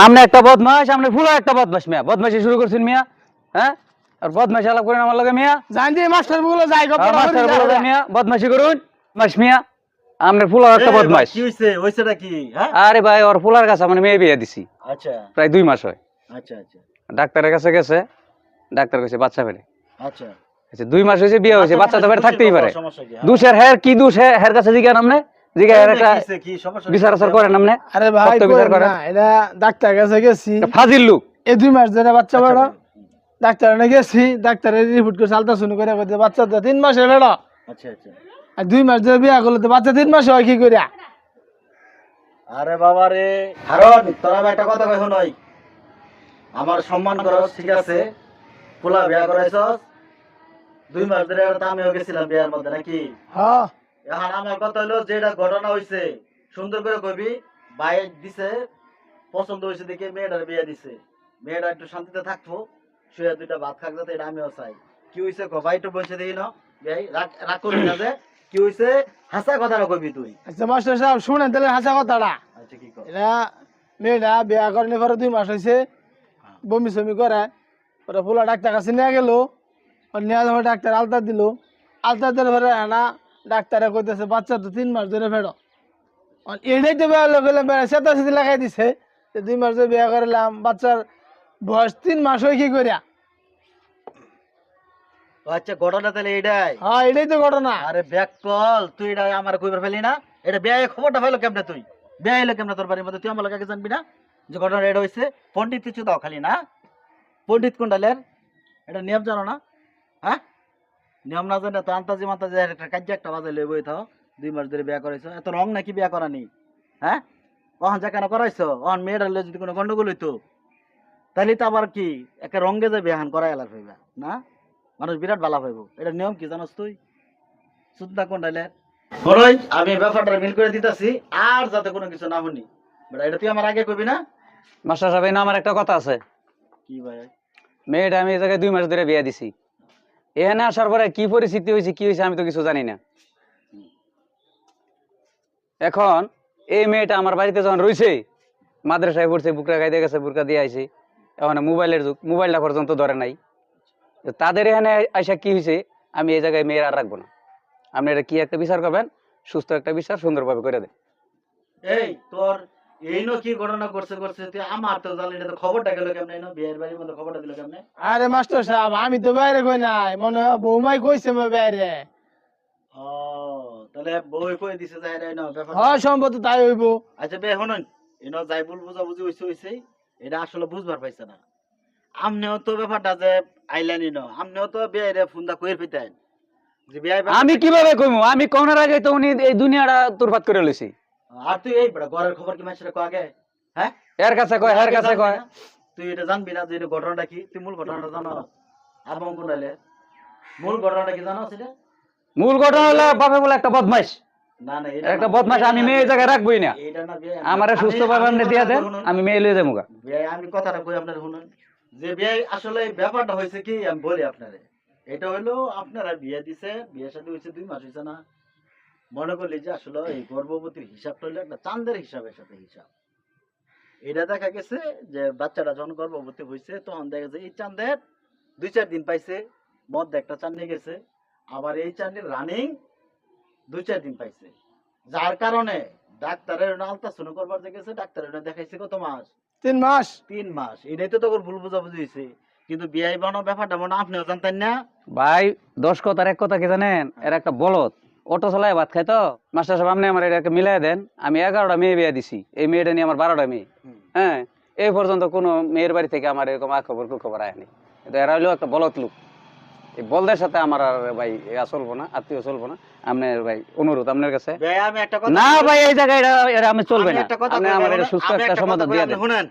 আমনে একটা বদমাশ, আমনে ফুলা একটা বদমাশ মিয়া। বদমাশি শুরু করছেন মিয়া, হ্যাঁ? আর বদমাশি আলাপ করেন আমার লগে মিয়া। জান দিয়ে মাস্টার বলে যাই গো আর মাস্টার বলে যায় মিয়া, বদমাশি করুন। মাস মিয়া, আমনে ফুলা একটা বদমাশ। কি হইছে? হইছেটা কি? হ্যাঁ? আরে ভাই, ওর ফুলার কাছে মানে মেয়ে বিয়ে দিছি। আচ্ছা, প্রায় 2 মাস হয়। আচ্ছা, আচ্ছা, ডাক্তারের কাছে গেছে, ডাক্তার কইছে বাচ্চা ফেলে। আচ্ছা। আচ্ছা 2 মাস হইছে বিয়ে হইছে, বাচ্চা তো বের থাকতেই পারে। সমস্যা কি? দোষের হের কি দোষ, হের কাছে জিজ্ঞান আমনে, জিজ্ঞা হের একটা কি সমস্যা? বিচার আচার করেন আমনে। আরে ভাই সত্য বিচার করেন। না, এটা ডাক্তার কাছে গেছি, ফাজিল লোক। এই 2 মাস ধরে বাচ্চা বড়। আচ্ছা, ডাক্তার এনে গেছি, ডাক্তারের রিপোর্ট করে আলট্রাসাউন্ড করে কইতে বাচ্চা তো 3 মাসের বেড়া। আচ্ছা, আচ্ছা। আর 2 মাস ধরে বিয়া করলে তো বাচ্চা 3 মাসে হয় কি করিয়া? আরে বাবা রে, হারন তোরা একটা কথা কই শুনই। আমার সম্মান করস, ঠিক আছে? পোলা বিয়া করাইছস, 2 মাস ধরে তো আমিও গেছিলাম বিয়ার মধ্যে নাকি? হ্যাঁ এখন আমার কথা হলো যেটা ঘটনা হইছে সুন্দর করে কইবি। ভাই দিছে, পছন্দ হইছে দেখে মেয়েটার বিয়ে দিছে। মেয়েটা একটু শান্তিতে থাকবো, শুয়ে 2টা ভাত খাক, যাতে এটা আমিও চাই। কি হইছে ক ভাই, একটু বসে দেখি না ভাই, রাগ করবি না যে কি হইছে, হাসা কথাটা কইবি তুই। আচ্ছা মাস্টার সাহেব শুনেন তাহলে হাসা কথাটা। আচ্ছা কি কর? এটা মেয়েটা বিয়া করার পরে 2 মাস হয়েছে, বমি সমি করে, ওরা পোলা ডাক্তার কাছে নিয়ে গেল। নিয়ে যাওয়ার ডাক্তার আলতা দিল, আলতা দেওয়ার পরে না ডাক্তারে কইতেছে বাচ্চা তো 3 মাস ধরে ফেরো। এটাই তো বিয়া লোক সেতা সেতি লাগাই দিছে যে 2 মাস ধরে বিয়া করলাম, বাচ্চার বয়স 3 মাস হয় কি করিয়া? ও আচ্ছা, ঘটনা তাহলে এটাই। হ্যাঁ এটাই তো ঘটনা। আরে ব্যাক কল, তুই এটা আমার কইবার ফেলি না। এটা বিয়ে খবরটা পাইলো কেমনে তুই? বিয়ে এলো কেমনে তোর বাড়ির মধ্যে? তুই আমার কাছে জানবি না যে ঘটনা এটা হইছে? পণ্ডিত কিছু দাও খালি না, পণ্ডিত কোনটালের এটা নিয়ম জানো না? হ্যাঁ, নিয়ম না জানে তো আন্তাজি মান্তাজি একটা কাজ একটা বাজাই লই বই থাও। 2 মাস ধরে বিয়া করাইছো, এত রং নাকি বিয়া করা নেই? হ্যাঁ, ওখান যা কেন করাইছো? ওখান মেয়েটার লইয়া যদি কোনো গন্ডগোল হইতো তাহলে তো আবার কি একটা রঙ্গে যে বিয়াহান করাই এলার হইবা না? মানুষ বিরাট বালা পাইব। এটা নিয়ম কি জানোস তুই? সুদ্ধা কোনটালের বড়ই আমি ব্যাপারটা মিল করে দিতেছি, আর যাতে কোনো কিছু না শুনি। বেটা এটা তুই আমার আগে কইবি না? মাস্টার সাহেব, এই না আমার একটা কথা আছে। কি ভাই? মেয়েটা আমি এই জায়গায় 2 মাস ধরে বিয়ে দিছি। এখানে আসার পরে কি পরিস্থিতি হয়েছে, কি হয়েছে আমি তো কিছু জানি না। এখন এই মেয়েটা আমার বাড়িতে যখন রয়েছে, মাদ্রাসায় পড়ছে, বুকরা গাইতে গেছে, বুরকা দিয়ে আইছি। এখন মোবাইলের যুগ, মোবাইলটা পর্যন্ত ধরে নাই। তো তাদের এখানে আইসা কি হয়েছে, আমি এই জায়গায় মেয়ের আর রাখবো না। আপনি এটা কি একটা বিচার করবেন, সুস্থ একটা বিচার সুন্দরভাবে করে দেন। এই তোর এই নো কি ঘটনা করছে করছে তুই আমার তো জানি না, তো খবরটা গেল কেমনে? না বিয়ের বাড়ির মধ্যে খবরটা দিল কেমনে? আরে মাস্টার সাহেব আমি তো বাইরে কই নাই, মনে হয় বৌমাই কইছে মই বাইরে। ও তাহলে বই কই দিছে যাই রে না ব্যাপার। হয় সম্ভবত তাই হইব। আচ্ছা বে শুনুন, এনো যাই বল বুঝাবুঝি হইছে এটা আসলে বুঝবার পাইছে না। আমনেও তো ব্যাপারটা যে আইলানি ন, আমনেও তো বিয়ের ফোনটা কইর ফিতাই যে বিয়ে। আমি কিভাবে কইমু? আমি কোনের আগে তো উনি এই দুনিয়াটা তুরপাত করে লইছি। আর তুই এই বড় ঘরের খবর কি মানুষের কো আগে? হ্যাঁ, এর কাছে কয়, এর কাছে কয়। তুই এটা জানবি না যে এটা ঘটনাটা কি? তুই মূল ঘটনাটা জানো? আবং কোনালে মূল ঘটনাটা কি জানো সেটা? মূল ঘটনা হলো বাপে বলে একটা বদমাইশ। না না একটা বদমাশ, আমি মেয়ে এই জায়গায় রাখবোই না। এটা না বিয়ে। আমারে সুস্থভাবে আপনি দিয়ে দেন, আমি মেয়ে লয়ে যাবো গা। বিয়ে আমি কথাটা কই আপনারা শুনুন, যে বিয়ে আসলে ব্যাপারটা হয়েছে কি আমি বলি আপনারে। এটা হলো আপনারা বিয়ে দিছে, বিয়ের সাথে হয়েছে 2 মাস হয়েছে না? মনে করলি যে আসলে এই গর্ভবতীর হিসাবটা হলো একটা চাঁদের হিসাবের সাথে হিসাব। এটা দেখা গেছে যে বাচ্চাটা যখন গর্ভবতী হয়েছে তখন দেখা যায় এই চাঁদের 2-4 দিন পাইছে, মধ্যে একটা চাঁদ নিয়ে গেছে, আবার এই চাঁদের রানিং 2-4 দিন পাইছে, যার কারণে ডাক্তারের আলট্রাসাউন্ড করবার যে গেছে, ডাক্তারের দেখাইছে কত মাস? 3 মাস। 3 মাস। এটাই তো তোর ভুল বোঝাবুঝি হয়েছে। কিন্তু বিয়ে বানো ব্যাপারটা মনে আপনিও জানতেন না? ভাই 10 কথার এক কথা কি জানেন? এর একটা বলদ অটো চালায় ভাত খায় তো। মাস্টার সাহেব আপনি আমার এটাকে মিলাই দেন। আমি 11টা মেয়ে বিয়ে দিছি, এই মেয়েটা নিয়ে আমার 12টা মেয়ে। হ্যাঁ, এই পর্যন্ত কোনো মেয়ের বাড়ি থেকে আমার এরকম খবর কুখবর আয়নি। কিন্তু এরা হইলেও একটা বলদ লোক। এই বলদের সাথে আমার আর ভাই চলবো না, আত্মীয় চলবো না। আপনার ভাই অনুরোধ আপনার কাছে। ভাই আমি একটা কথা না ভাই, এই জায়গায় এটা আমি চলবে আমি না। একটা কথা আপনি কই, আমার এটা সুস্থ আমি একটা একটা সমাধান কথা দিয়ে কই, দেন। আপনি শুনেন।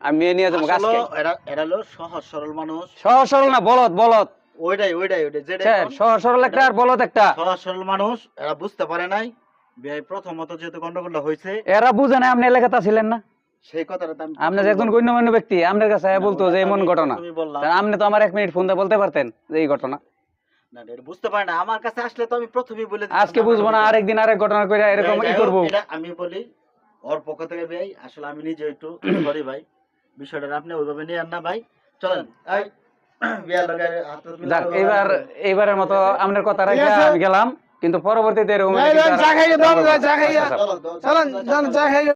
আমি মেয়ে নিয়ে যাবো গাছ আসলে খাই। এরা হলো সহজ সরল মানুষ। সহজ সরল না, বলদ বলদ। ওইটাই যেটা স্যার, সহজ সরল একটা আর বলদ একটা। সহজ সরল মানুষ, এরা বুঝতে পারে নাই বিয়ে প্রথমত যেহেতু গন্ডগোলটা হয়েছে। এরা বুঝে না আপনি এলাকাতে ছিলেন না। সেই কথাটা তো আমি আপনি যে একজন গণ্যমান্য ব্যক্তি, আপনার কাছে বলতো যে এমন ঘটনা, তুমি বললাম তা আপনি তো আমার 1 মিনিট ফোন দিয়ে বলতে পারতেন যে এই ঘটনা। না, এটা বুঝতে পারে না। আমার কাছে আসলে তো আমি প্রথমেই বলে দিতাম। আজকে বুঝবো না, আরেকদিন আরেক ঘটনা করে এরকম ই করবো। এটা আমি বলি ওর পক্ষ থেকে ভাই, আসলে আমি নিজে একটু সরি ভাই, বিষয়টা আপনি ওইভাবে নিয়েন না ভাই, চলেন এই বিয়ার লগে হাত যাক এইবারের মতো আপনার কথা ঠিক রেখে আছে। আমি গেলাম, কিন্তু পরবর্তীতে এরকম চা খাইয়ে দাও, চা খাইয়ে আচ্ছা, চলেন, চা খাইয়ে